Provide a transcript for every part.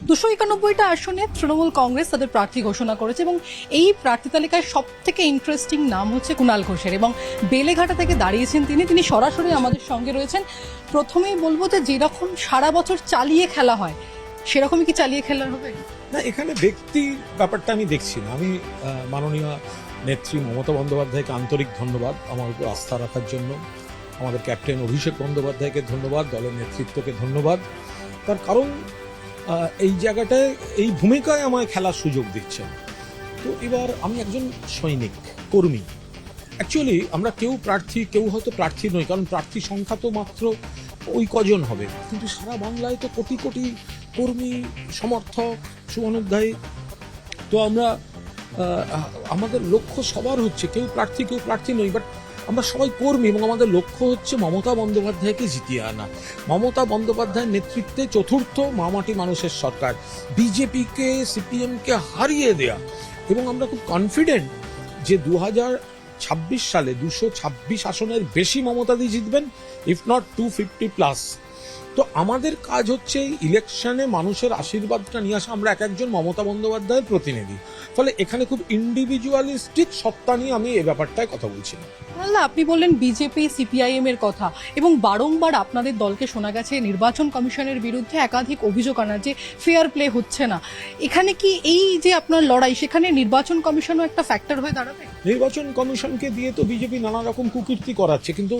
291টা আসনে তৃণমূল কংগ্রেস তাদের প্রার্থী ঘোষণা করেছে এবং এই প্রার্থী তালিকায় সব থেকে ইন্টারেস্টিং নাম হচ্ছে কুণাল ঘোষের এবং বেলেঘাটা থেকে দাঁড়িয়েছেন তিনি সরাসরি আমাদের সঙ্গে রয়েছেন। প্রথমেই বলবো যে যেরকম সারা বছর চালিয়ে খেলা হয় সেরকমই কি চালিয়ে খেলা হবে? না, এখানে ব্যক্তির ব্যাপারটা আমি দেখছি না। আমি মাননীয় নেত্রী মমতা বন্দ্যোপাধ্যায়কে আন্তরিক ধন্যবাদ আমার উপর আস্থা রাখার জন্য, আমাদের ক্যাপ্টেন অভিষেক বন্দ্যোপাধ্যায়কে ধন্যবাদ, দলের নেতৃত্বকে ধন্যবাদ। তার কারণ এই জায়গাটায় এই ভূমিকায় আমায় খেলার সুযোগ দিচ্ছেন। তো এবার আমি একজন সৈনিক কর্মী। অ্যাকচুয়ালি আমরা কেউ প্রার্থী, কেউ হয়তো প্রার্থী নই, কারণ প্রার্থী সংখ্যা তো মাত্র ওই কজন হবে, কিন্তু সারা বাংলায় তো কোটি কোটি কর্মী, সমর্থক, শুভানুধ্যায়ী। তো আমরা আমাদের লক্ষ্য সবার হচ্ছে, কেউ প্রার্থী নই, বাট আমরা সবাই কর্মী এবং আমাদের লক্ষ্য হচ্ছে মমতা বন্দ্যোপাধ্যায়কে জিতিয়ে আনা। মমতা বন্দ্যোপাধ্যায়ের নেতৃত্বে চতুর্থ মামাটি মানুষের সরকার, বিজেপিকে, সিপিএমকে হারিয়ে দেয়া। এবং আমরা খুব কনফিডেন্ট যে 2026 সালে 226 আসনের বেশি মমতাদি জিতবেন, ইফ নট 250+। তো আমাদের কাজ হচ্ছে ইলেকশনে মানুষের আশীর্বাদটা নিয়ে আসা। আমরা এক একজন মমতা বন্দ্যোপাধ্যায়ের প্রতিনিধি, ফলে এখানে খুব ইন্ডিভিজুয়ালিস্টিক সত্তা নিয়ে আমি এই ব্যাপারটায় কথা বলছি না। আপনি বললেন বিজেপি সিপিআইএম এর কথা এবং বারংবার আপনাদের দলকে শোনা গেছে নির্বাচন কমিশনের বিরুদ্ধে একাধিক অভিযোগ আনা যে ফেয়ার প্লে হচ্ছে না। এখানে কি এই যে আপনার লড়াই, সেখানে নির্বাচন কমিশনও একটা ফ্যাক্টর হয়ে দাঁড়াবে? নির্বাচন কমিশনকে দিয়ে তো বিজেপি নানা রকম কুকীর্তি করাচ্ছে, কিন্তু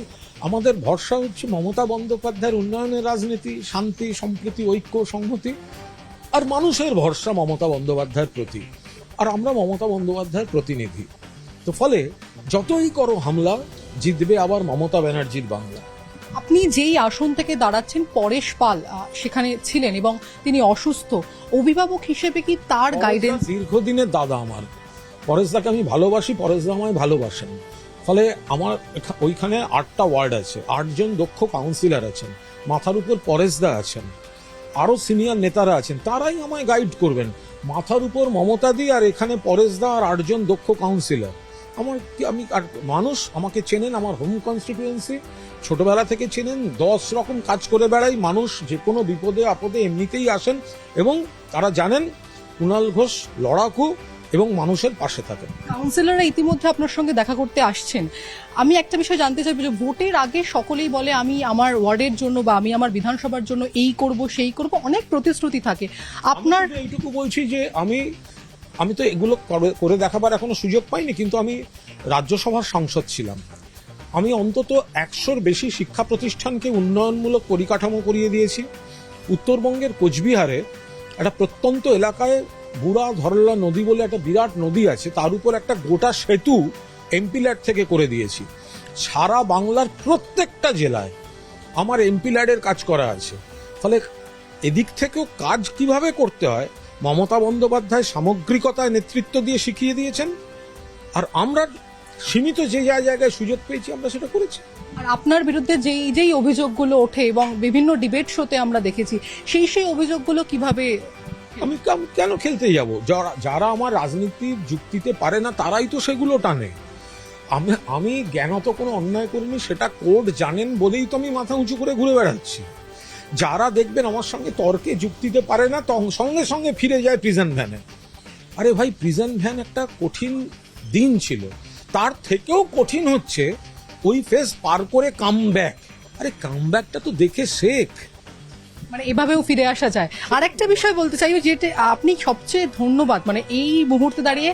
আমাদের ভরসা হচ্ছে মমতা বন্দ্যোপাধ্যায়ের উন্নয়নের রাজনীতি, শান্তি, সম্প্রীতি, ঐক্য, সংহতি, আর মানুষের ভরসা মমতা বন্দ্যোপাধ্যায়ের প্রতি। আর আমরা মমতা বন্দ্যোপাধ্যায়ের প্রতিনিধি। তো ফলে যতই করো হামলা, জিতবে আবার মমতা ব্যানার্জির বাংলা। আপনি যেই আসন থেকে দাঁড়াচ্ছেন, পরেশ পাল সেখানে ছিলেন এবং তিনি অসুস্থ। অভিভাবক হিসেবে কি তার গাইডেন্স? দীর্ঘদিনের দাদা আমার, পরেশদাকে আমি ভালোবাসি, পরেশদা আমায় ভালোবাসেন। ফলে আমার ওইখানে 8টা ওয়ার্ড আছে, 8 জন দক্ষ কাউন্সিলর আছেন, মাথার উপর পরেশদা আছেন, আরো সিনিয়র নেতারা আছেন, তারাই আমায় গাইড করবেন। মাথার উপর মমতাদি আর এখানে পরেশদা আর 8 জন দক্ষ কাউন্সিলর। আমি আর মানুষ আমাকে চেনেন, আমার হোম কনস্টিটিউয়েন্সি ছোটবেলা থেকে চেনেন, 10 রকম কাজ করে বেড়াই। মানুষ যে কোনো বিপদে আপদে এমনিতেই আসেন এবং তারা জানেন কুণাল ঘোষ লড়াকু এবং মানুষের পাশে থাকেন। কাউন্সিলররা ইতিমধ্যে আপনার সঙ্গে দেখা করতে আসছেন। আমি একটা বিষয় জানতে চাইবো যে ভোটের আগে সকলেই বলে আমি আমার ওয়ার্ডের জন্য বা আমি আমার বিধানসভার জন্য এই করব সেই করব, অনেক প্রতিশ্রুতি থাকে। আপনার এইটুকু বলছি যে আমি তো এগুলো করে দেখাবার এখনো সুযোগ পাইনি, কিন্তু আমি রাজ্যসভার সাংসদ ছিলাম। আমি অন্তত 100-র বেশি শিক্ষা প্রতিষ্ঠানকে উন্নয়নমূলক পরিকাঠামো করিয়ে দিয়েছি। উত্তরবঙ্গের কোচবিহারে একটা প্রত্যন্ত এলাকায় বুড়া ধরলা নদী বলে একটা বিরাট নদী আছে, তার উপর একটা গোটা সেতু এমপি ল্যাড থেকে করে দিয়েছি। সারা বাংলার প্রত্যেকটা জেলায় আমার এমপি ল্যাডের কাজ করা আছে। ফলে এদিক থেকেও কাজ কিভাবে করতে হয় মমতা বন্দ্যোপাধ্যায় সামগ্রিকতায় নেতৃত্ব দিয়ে শিখিয়ে দিয়েছেন, আর আমরা সীমিত যে জায়গায় সুযোগ পেয়েছি আমরা সেটা করেছি। আর আপনার বিরুদ্ধে যেই অভিযোগগুলো ওঠে এবং বিভিন্ন ডিবেট শোতে আমরা দেখেছি, সেই অভিযোগগুলো কিভাবে? আমি কেন খেলতে যাব? যারা আমার রাজনীতির যুক্তিতে পারে না তারাই তো সেগুলো টানে। আমি জ্ঞানত কোনো অন্যায় করিনি, সেটা কোর্ট জানেন বলেই তো আমি মাথা উঁচু করে ঘুরে বেড়াচ্ছি। যারা দেখবেন আমার সঙ্গে তর্কে যুক্তিতে পারে না, সঙ্গে সঙ্গে ফিরে যায় প্রিজন ভ্যানে। আরে ভাই, প্রিজন ভ্যান একটা কঠিন দিন ছিল, তার থেকেও কঠিন হচ্ছে ওই ফেজ পার করে কামব্যাক। আরে কামব্যাকটা তো দেখে শেখ, মানে এভাবেও ফিরে আসা যায়। আর একটা বিষয় বলতে চাই, যেটা আপনি সবচেয়ে ধন্যবাদ, মানে এই মুহূর্তে দাঁড়িয়ে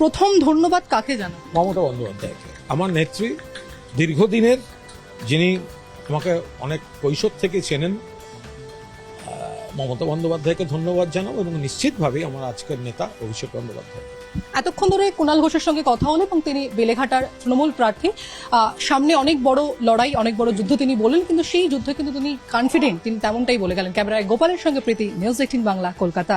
প্রথম ধন্যবাদ কাকে জানান? মমতা বন্দ্যোপাধ্যায়কে, আমার নেত্রী, দীর্ঘদিনের, যিনি আমাকে অনেক কৈশোর থেকে চেনেন। মমতা বন্দ্যোপাধ্যায়কে ধন্যবাদ জানাবো এবং নিশ্চিতভাবেই আমার আজকের নেতা অভিষেক বন্দ্যোপাধ্যায়। এতক্ষণ ধরে কুণাল ঘোষের সঙ্গে কথা হলো এবং তিনি বেলেঘাটার তৃণমূল প্রার্থী। সামনে অনেক বড় লড়াই, অনেক বড় যুদ্ধ তিনি বলেন, কিন্তু সেই যুদ্ধে কিন্তু তিনি কনফিডেন্ট, তিনি তেমনটাই বলে গেলেন। ক্যামেরায় গোপালের সঙ্গে প্রীতি, নিউজ 18 বাংলা, কলকাতা।